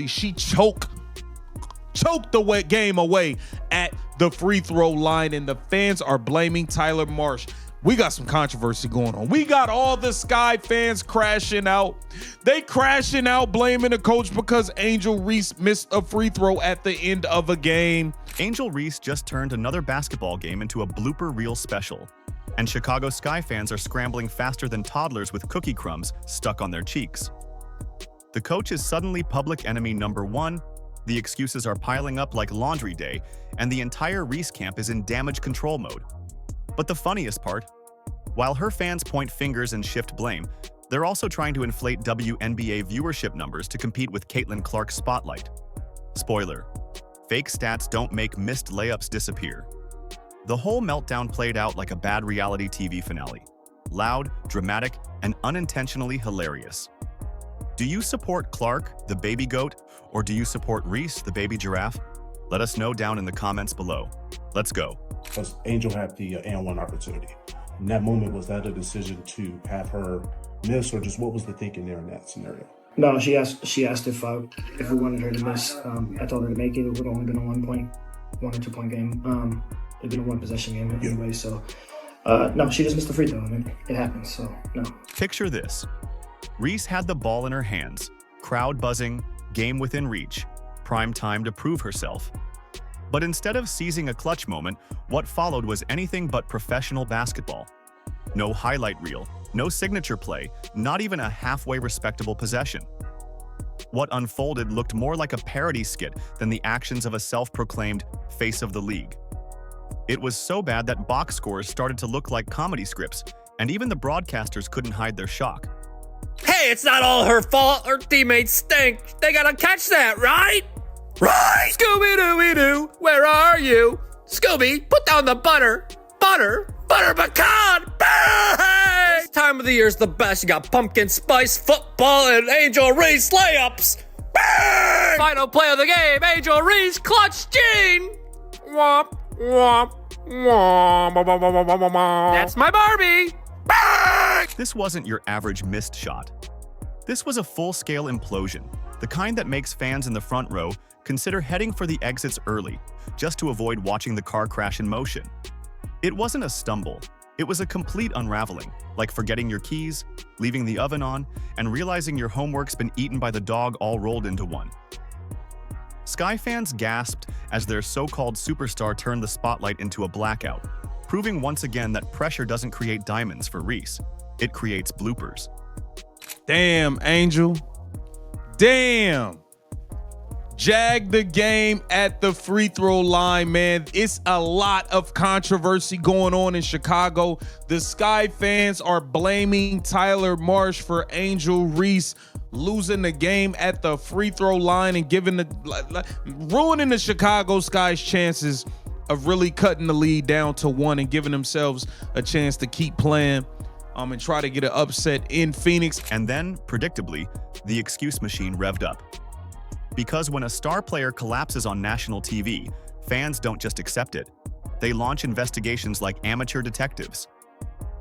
She choked the game away at the free throw line, and the fans are blaming Tyler Marsh. We got some controversy going on. We got all the Sky fans crashing out. They crashing out, blaming the coach because Angel Reese missed a free throw at the end of a game. Angel Reese just turned another basketball game into a blooper reel special, and Chicago Sky fans are scrambling faster than toddlers with cookie crumbs stuck on their cheeks. The coach is suddenly public enemy number one, the excuses are piling up like laundry day, and the entire Reese camp is in damage control mode. But the funniest part, while her fans point fingers and shift blame, they're also trying to inflate WNBA viewership numbers to compete with Caitlin Clark's spotlight. Spoiler: fake stats don't make missed layups disappear. The whole meltdown played out like a bad reality TV finale. Loud, dramatic, and unintentionally hilarious. Do you support Clark, the baby goat, or do you support Reese, the baby giraffe? Let us know down in the comments below. Let's go. Because Angel had the and one opportunity. In that moment, was that a decision to have her miss, or just what was the thinking there in that scenario? No, she asked if we wanted her to miss. I told her to make it. It would have only been a 1 or 2 point game. It'd been a 1 possession game anyway. So no, she just missed the free throw. I mean, it happens. So no. Picture this: Reese had the ball in her hands, crowd buzzing, game within reach, prime time to prove herself. But instead of seizing a clutch moment, what followed was anything but professional basketball. No highlight reel, no signature play, not even a halfway respectable possession. What unfolded looked more like a parody skit than the actions of a self-proclaimed face of the league. It was so bad that box scores started to look like comedy scripts, and even the broadcasters couldn't hide their shock. Hey, it's not all her fault. Her teammates stink. They gotta catch that, right? Right! Scooby-Dooby-Doo, where are you? Scooby, put down the butter. Butter pecan! Bang! This time of the year is the best. You got pumpkin spice football and Angel Reese layups. Bang! Final play of the game, Angel Reese clutch gene. Womp, womp, womp. That's my Barbie. Bang! This wasn't your average missed shot. This was a full-scale implosion, the kind that makes fans in the front row consider heading for the exits early, just to avoid watching the car crash in motion. It wasn't a stumble, it was a complete unraveling, like forgetting your keys, leaving the oven on, and realizing your homework's been eaten by the dog all rolled into one. Sky fans gasped as their so-called superstar turned the spotlight into a blackout, proving once again that pressure doesn't create diamonds for Reese, it creates bloopers. Damn, Angel. Damn. Jag the game at the free throw line, man. It's a lot of controversy going on in Chicago. The Sky fans are blaming Tyler Marsh for Angel Reese losing the game at the free throw line and ruining the Chicago Sky's chances of really cutting the lead down to 1 and giving themselves a chance to keep playing and try to get an upset in Phoenix. And then, predictably, the excuse machine revved up. Because when a star player collapses on national TV, fans don't just accept it. They launch investigations like amateur detectives.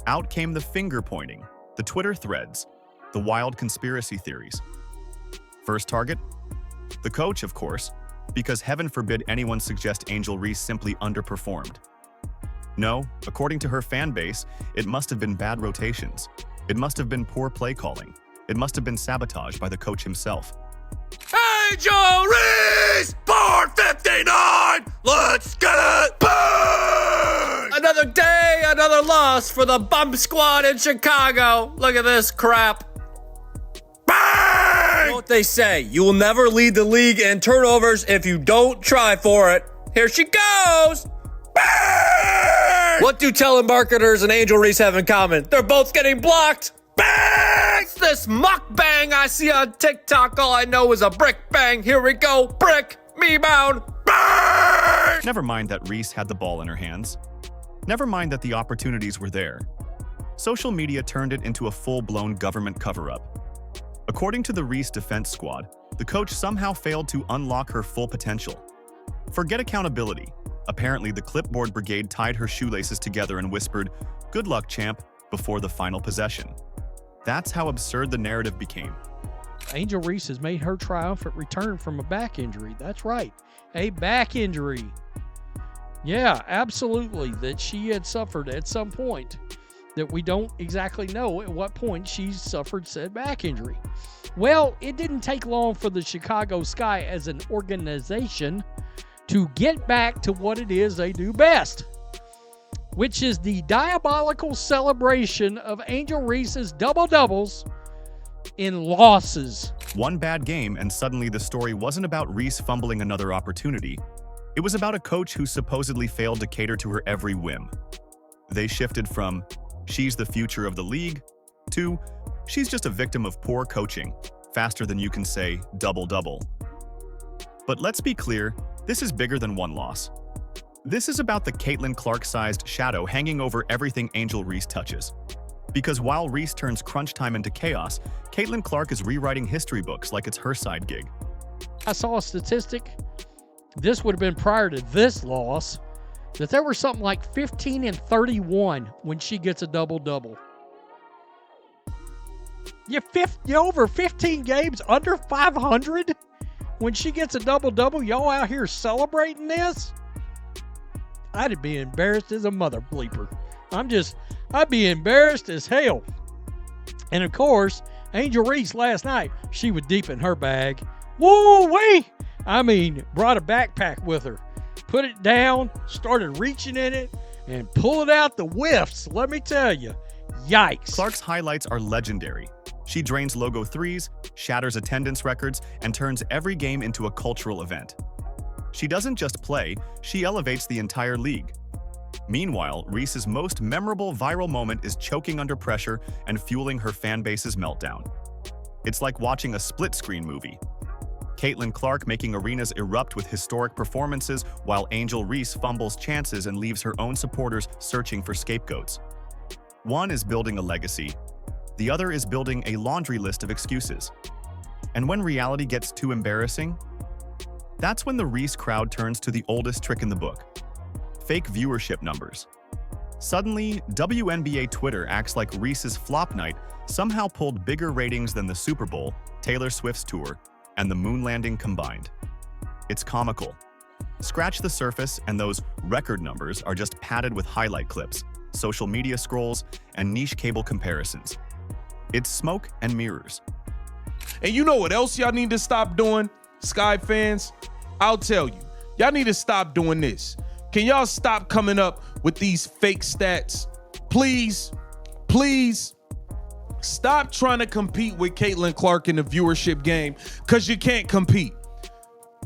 Out came the finger-pointing, the Twitter threads, the wild conspiracy theories. First target? The coach, of course, because heaven forbid anyone suggest Angel Reese simply underperformed. No, according to her fan base, it must have been bad rotations. It must have been poor play calling. It must have been sabotage by the coach himself. Angel Reese, 459. Let's get it. Bang! Another day, another loss for the bump squad in Chicago. Look at this crap. Bang! What they say, you will never lead the league in turnovers if you don't try for it. Here she goes. Bang! What do telemarketers and Angel Reese have in common? They're both getting blocked. Bang! It's this mukbang I see on TikTok. All I know is a brick bang. Here we go. Brick. Me bound. Bang! Never mind that Reese had the ball in her hands. Never mind that the opportunities were there. Social media turned it into a full-blown government cover-up. According to the Reese defense squad, the coach somehow failed to unlock her full potential. Forget accountability. Apparently, the clipboard brigade tied her shoelaces together and whispered, "Good luck, champ," before the final possession. That's how absurd the narrative became. Angel Reese has made her triumphant return from a back injury. That's right, a back injury. Yeah, absolutely, that she had suffered at some point that we don't exactly know at what point she suffered said back injury. Well, it didn't take long for the Chicago Sky as an organization to get back to what it is they do best, which is the diabolical celebration of Angel Reese's double-doubles in losses. One bad game, and suddenly the story wasn't about Reese fumbling another opportunity. It was about a coach who supposedly failed to cater to her every whim. They shifted from, she's the future of the league, to, she's just a victim of poor coaching, faster than you can say double-double. But let's be clear, this is bigger than one loss. This is about the Caitlin Clark-sized shadow hanging over everything Angel Reese touches. Because while Reese turns crunch time into chaos, Caitlin Clark is rewriting history books like it's her side gig. I saw a statistic, this would have been prior to this loss, that there were something like 15 and 31 when she gets a double-double. You over 15 games under 500 when she gets a double-double. Y'all out here celebrating this? I'd be embarrassed as a mother bleeper. I'd be embarrassed as hell. And of course, Angel Reese last night, she was deep in her bag. Woo-wee! I mean, brought a backpack with her. Put it down, started reaching in it, and pulling out the whiffs. Let me tell you, yikes. Clark's highlights are legendary. She drains logo threes, shatters attendance records, and turns every game into a cultural event. She doesn't just play, she elevates the entire league. Meanwhile, Reese's most memorable viral moment is choking under pressure and fueling her fanbase's meltdown. It's like watching a split-screen movie. Caitlin Clark making arenas erupt with historic performances while Angel Reese fumbles chances and leaves her own supporters searching for scapegoats. One is building a legacy. The other is building a laundry list of excuses. And when reality gets too embarrassing, that's when the Reese crowd turns to the oldest trick in the book: fake viewership numbers. Suddenly, WNBA Twitter acts like Reese's flop night somehow pulled bigger ratings than the Super Bowl, Taylor Swift's tour, and the moon landing combined. It's comical. Scratch the surface, and those record numbers are just padded with highlight clips, social media scrolls, and niche cable comparisons. It's smoke and mirrors. And you know what else y'all need to stop doing, Sky fans? I'll tell you. Y'all need to stop doing this. Can y'all stop coming up with these fake stats? Please, please. Stop trying to compete with Caitlin Clark in the viewership game, because you can't compete.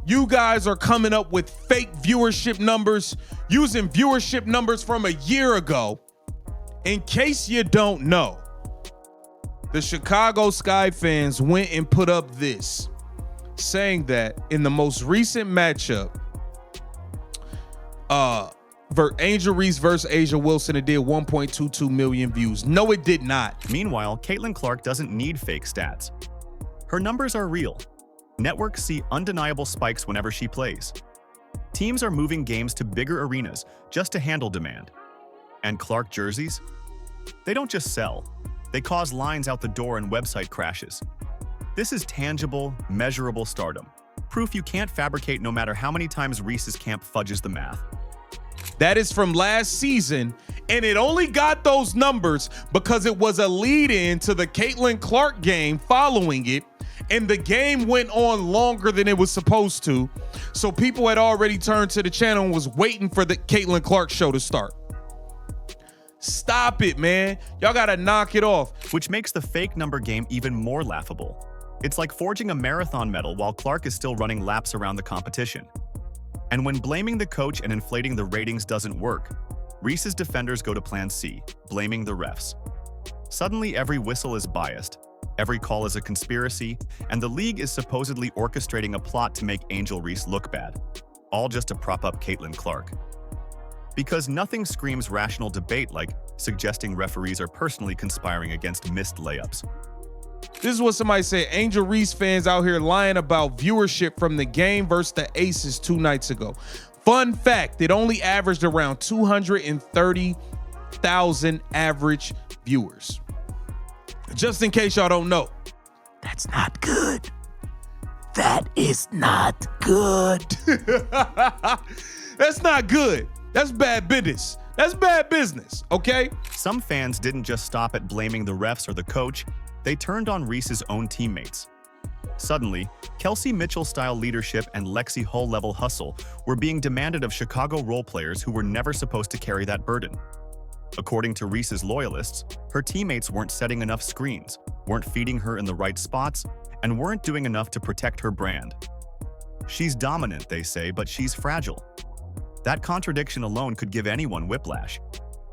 You guys are coming up with fake viewership numbers, using viewership numbers from a year ago. In case you don't know, the Chicago Sky fans went and put up this, saying that in the most recent matchup, Angel Reese versus Asia Wilson, it did 1.22 million views. No, it did not. Meanwhile, Caitlin Clark doesn't need fake stats. Her numbers are real. Networks see undeniable spikes whenever she plays. Teams are moving games to bigger arenas just to handle demand. And Clark jerseys? They don't just sell. They cause lines out the door and website crashes. This is tangible, measurable stardom. Proof you can't fabricate no matter how many times Reese's camp fudges the math. That is from last season, and it only got those numbers because it was a lead-in to the Caitlin Clark game following it, and the game went on longer than it was supposed to, so people had already turned to the channel and was waiting for the Caitlin Clark show to start. Stop it, man. Y'all gotta knock it off. Which makes the fake number game even more laughable. It's like forging a marathon medal while Clark is still running laps around the competition. And when blaming the coach and inflating the ratings doesn't work, Reese's defenders go to plan C, blaming the refs. Suddenly, every whistle is biased, every call is a conspiracy, and the league is supposedly orchestrating a plot to make Angel Reese look bad, all just to prop up Caitlin Clark. Because nothing screams rational debate like suggesting referees are personally conspiring against missed layups. This is what somebody said. Angel Reese fans out here lying about viewership from the game versus the Aces 2 nights ago. Fun fact, it only averaged around 230,000 average viewers. Just in case y'all don't know. That's not good. That is not good. That's not good. That's bad business. That's bad business, okay? Some fans didn't just stop at blaming the refs or the coach, they turned on Reese's own teammates. Suddenly, Kelsey Mitchell-style leadership and Lexi Hull-level hustle were being demanded of Chicago role players who were never supposed to carry that burden. According to Reese's loyalists, her teammates weren't setting enough screens, weren't feeding her in the right spots, and weren't doing enough to protect her brand. She's dominant, they say, but she's fragile. That contradiction alone could give anyone whiplash.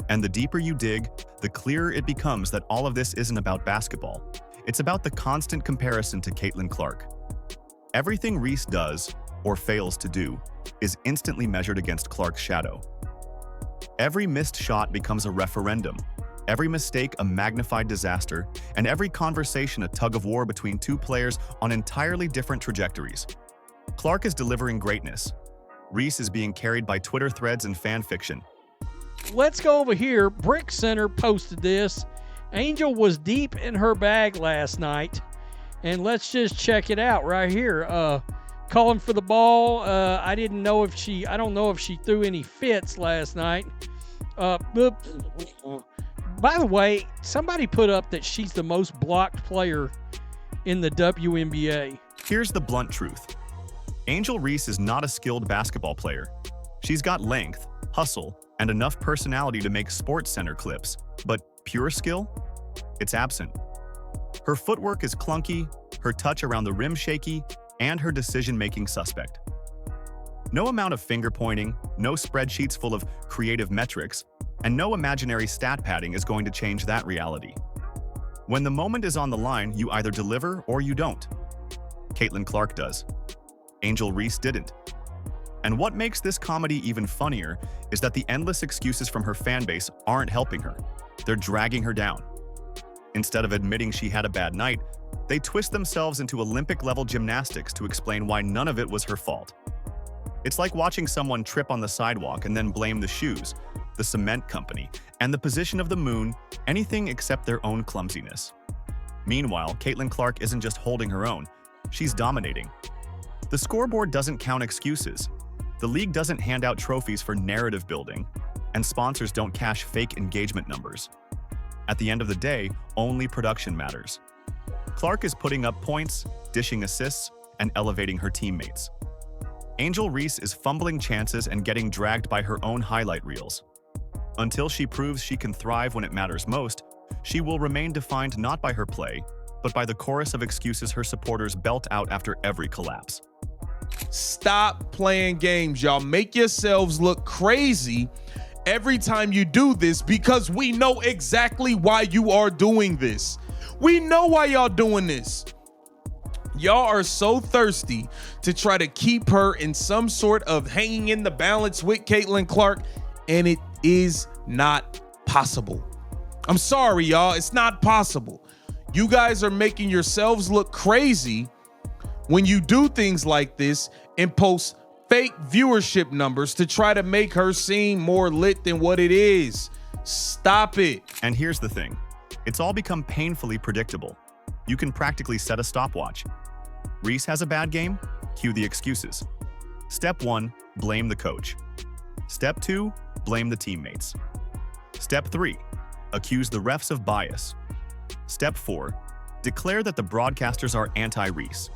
And the deeper you dig, the clearer it becomes that all of this isn't about basketball. It's about the constant comparison to Caitlin Clark. Everything Reese does, or fails to do, is instantly measured against Clark's shadow. Every missed shot becomes a referendum, every mistake a magnified disaster, and every conversation a tug-of-war between two players on entirely different trajectories. Clark is delivering greatness. Reese is being carried by Twitter threads and fan fiction. Let's go over here. Brick Center posted this. Angel was deep in her bag last night, and let's just check it out right here. Calling for the ball. I don't know if she threw any fits last night. By the way, somebody put up that she's the most blocked player in the WNBA. Here's the blunt truth. Angel Reese is not a skilled basketball player. She's got length, hustle, and enough personality to make Sports Center clips, but pure skill? It's absent. Her footwork is clunky, her touch around the rim shaky, and her decision-making suspect. No amount of finger-pointing, no spreadsheets full of creative metrics, and no imaginary stat padding is going to change that reality. When the moment is on the line, you either deliver or you don't. Caitlin Clark does. Angel Reese didn't. And what makes this comedy even funnier is that the endless excuses from her fanbase aren't helping her. They're dragging her down. Instead of admitting she had a bad night, they twist themselves into Olympic-level gymnastics to explain why none of it was her fault. It's like watching someone trip on the sidewalk and then blame the shoes, the cement company, and the position of the moon, anything except their own clumsiness. Meanwhile, Caitlin Clark isn't just holding her own, she's dominating. The scoreboard doesn't count excuses. The league doesn't hand out trophies for narrative building, and sponsors don't cash fake engagement numbers. At the end of the day, only production matters. Clark is putting up points, dishing assists, and elevating her teammates. Angel Reese is fumbling chances and getting dragged by her own highlight reels. Until she proves she can thrive when it matters most, she will remain defined not by her play, but by the chorus of excuses her supporters belt out after every collapse. Stop playing games, y'all. Make yourselves look crazy every time you do this, because we know exactly why you are doing this. We know why y'all doing this. Y'all are so thirsty to try to keep her in some sort of hanging in the balance with Caitlin Clark, and it is not possible. I'm sorry, y'all. It's not possible. You guys are making yourselves look crazy when you do things like this and post fake viewership numbers to try to make her seem more lit than what it is. Stop it. And here's the thing. It's all become painfully predictable. You can practically set a stopwatch. Reese has a bad game? Cue the excuses. Step 1, blame the coach. Step 2, blame the teammates. Step 3, accuse the refs of bias. Step 4, declare that the broadcasters are anti-Reese.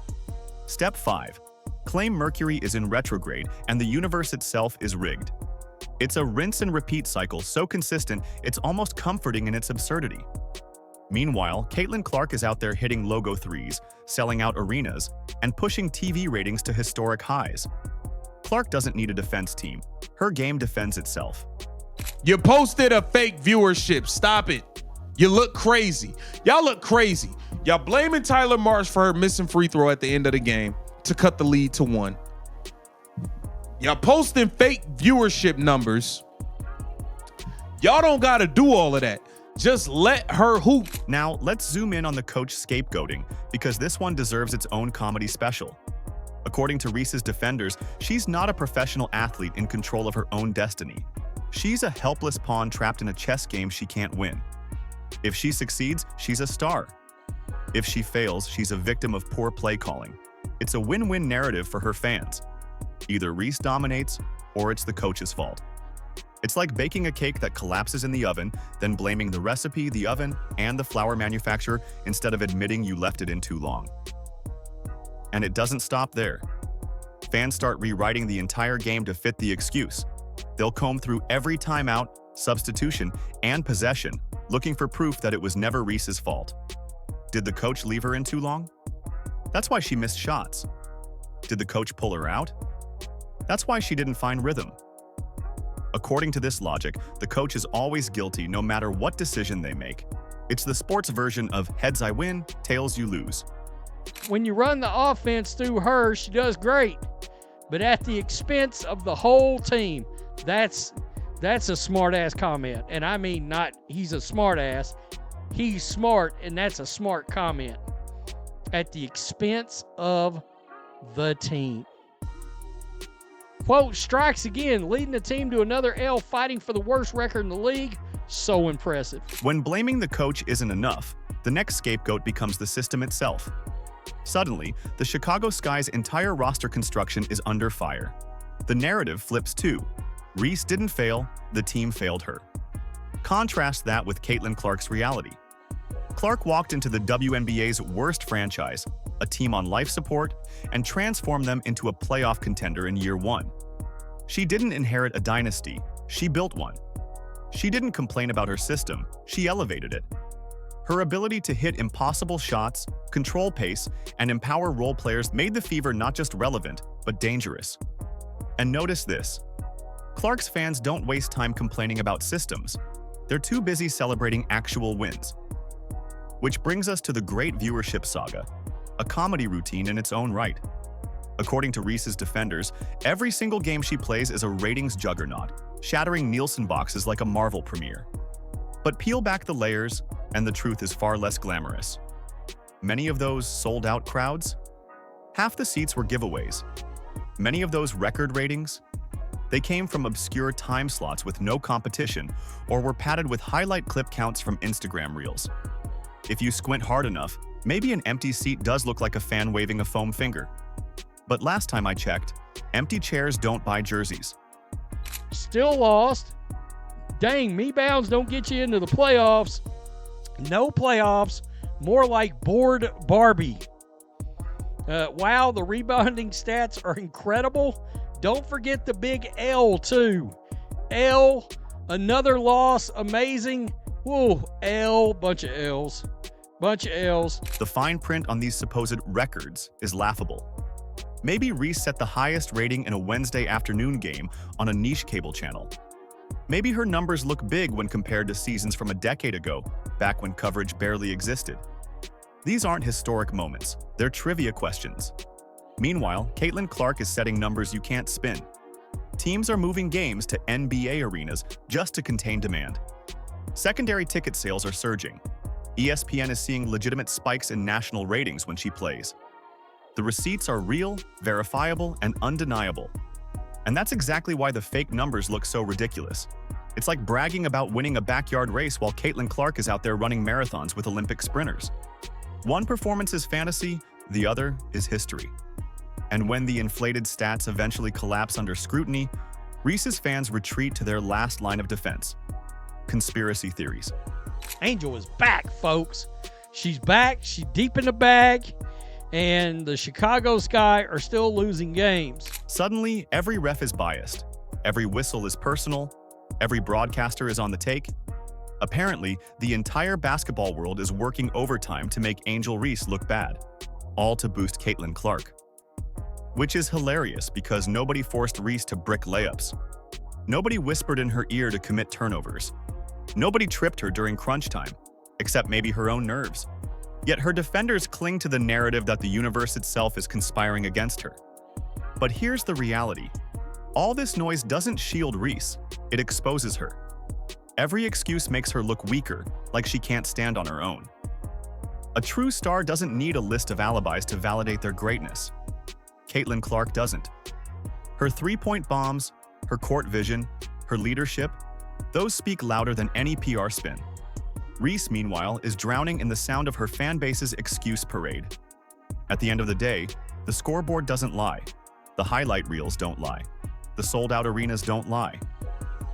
Step 5, claim Mercury is in retrograde and the universe itself is rigged. It's a rinse and repeat cycle so consistent it's almost comforting in its absurdity. Meanwhile, Caitlin Clark is out there hitting logo threes, selling out arenas, and pushing TV ratings to historic highs. Clark doesn't need a defense team. Her game defends itself. You posted a fake viewership. Stop it. You look crazy. Y'all look crazy. Y'all blaming Tyler Marsh for her missing free throw at the end of the game to cut the lead to 1. Y'all posting fake viewership numbers. Y'all don't got to do all of that. Just let her hoop. Now, let's zoom in on the coach scapegoating, because this one deserves its own comedy special. According to Reese's defenders, she's not a professional athlete in control of her own destiny. She's a helpless pawn trapped in a chess game she can't win. If she succeeds, she's a star. If she fails, she's a victim of poor play calling. It's a win-win narrative for her fans. Either Reese dominates, or it's the coach's fault. It's like baking a cake that collapses in the oven, then blaming the recipe, the oven, and the flour manufacturer instead of admitting you left it in too long. And it doesn't stop there. Fans start rewriting the entire game to fit the excuse. They'll comb through every timeout, substitution, and possession, looking for proof that it was never Reese's fault. Did the coach leave her in too long? That's why she missed shots. Did the coach pull her out? That's why she didn't find rhythm. According to this logic, the coach is always guilty no matter what decision they make. It's the sports version of heads I win, tails you lose. When you run the offense through her, she does great, but at the expense of the whole team. That's a smart-ass comment. And I mean, not he's a smart-ass. He's smart, and that's a smart comment. At the expense of the team. Quote, strikes again, leading the team to another L, fighting for the worst record in the league. So impressive. When blaming the coach isn't enough, the next scapegoat becomes the system itself. Suddenly, the Chicago Sky's entire roster construction is under fire. The narrative flips too. Reese didn't fail, the team failed her. Contrast that with Caitlin Clark's reality. Clark walked into the WNBA's worst franchise, a team on life support, and transformed them into a playoff contender in year one. She didn't inherit a dynasty, she built one. She didn't complain about her system, she elevated it. Her ability to hit impossible shots, control pace, and empower role players made the Fever not just relevant, but dangerous. And notice this. Clark's fans don't waste time complaining about systems. They're too busy celebrating actual wins. Which brings us to the great viewership saga, a comedy routine in its own right. According to Reese's defenders, every single game she plays is a ratings juggernaut, shattering Nielsen boxes like a Marvel premiere. But peel back the layers, and the truth is far less glamorous. Many of those sold-out crowds? Half the seats were giveaways. Many of those record ratings? They came from obscure time slots with no competition, or were padded with highlight clip counts from Instagram Reels. If you squint hard enough, maybe an empty seat does look like a fan waving a foam finger. But last time I checked, empty chairs don't buy jerseys. Still lost. Dang, me bounds don't get you into the playoffs. No playoffs, more like bored Barbie. Wow, the rebounding stats are incredible. Don't forget the big L too. L, another loss, amazing. Whoa, L, bunch of L's. Bunch of L's. The fine print on these supposed records is laughable. Maybe Reese set the highest rating in a Wednesday afternoon game on a niche cable channel. Maybe her numbers look big when compared to seasons from a decade ago, back when coverage barely existed. These aren't historic moments, they're trivia questions. Meanwhile, Caitlin Clark is setting numbers you can't spin. Teams are moving games to NBA arenas just to contain demand. Secondary ticket sales are surging. ESPN is seeing legitimate spikes in national ratings when she plays. The receipts are real, verifiable, and undeniable. And that's exactly why the fake numbers look so ridiculous. It's like bragging about winning a backyard race while Caitlin Clark is out there running marathons with Olympic sprinters. One performance is fantasy, the other is history. And when the inflated stats eventually collapse under scrutiny, Reese's fans retreat to their last line of defense: conspiracy theories. Angel is back, folks. She's back. She's deep in the bag. And the Chicago Sky are still losing games. Suddenly, every ref is biased. Every whistle is personal. Every broadcaster is on the take. Apparently, the entire basketball world is working overtime to make Angel Reese look bad, all to boost Caitlin Clark. Which is hilarious because nobody forced Reese to brick layups. Nobody whispered in her ear to commit turnovers. Nobody tripped her during crunch time, except maybe her own nerves. Yet her defenders cling to the narrative that the universe itself is conspiring against her. But here's the reality. All this noise doesn't shield Reese, it exposes her. Every excuse makes her look weaker, like she can't stand on her own. A true star doesn't need a list of alibis to validate their greatness. Caitlin Clark doesn't. Her three-point bombs, her court vision, her leadership, those speak louder than any PR spin. Reese, meanwhile, is drowning in the sound of her fan base's excuse parade. At the end of the day, the scoreboard doesn't lie. The highlight reels don't lie. The sold-out arenas don't lie.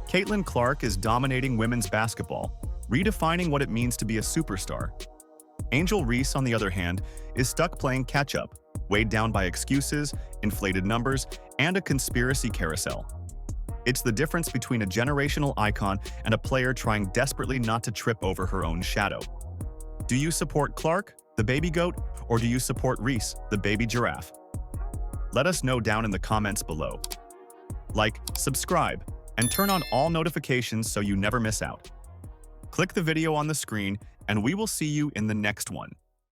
Caitlin Clark is dominating women's basketball, redefining what it means to be a superstar. Angel Reese, on the other hand, is stuck playing catch-up, weighed down by excuses, inflated numbers, and a conspiracy carousel. It's the difference between a generational icon and a player trying desperately not to trip over her own shadow. Do you support Clark, the baby goat, or do you support Reese, the baby giraffe? Let us know down in the comments below. Like, subscribe, and turn on all notifications so you never miss out. Click the video on the screen, and we will see you in the next one.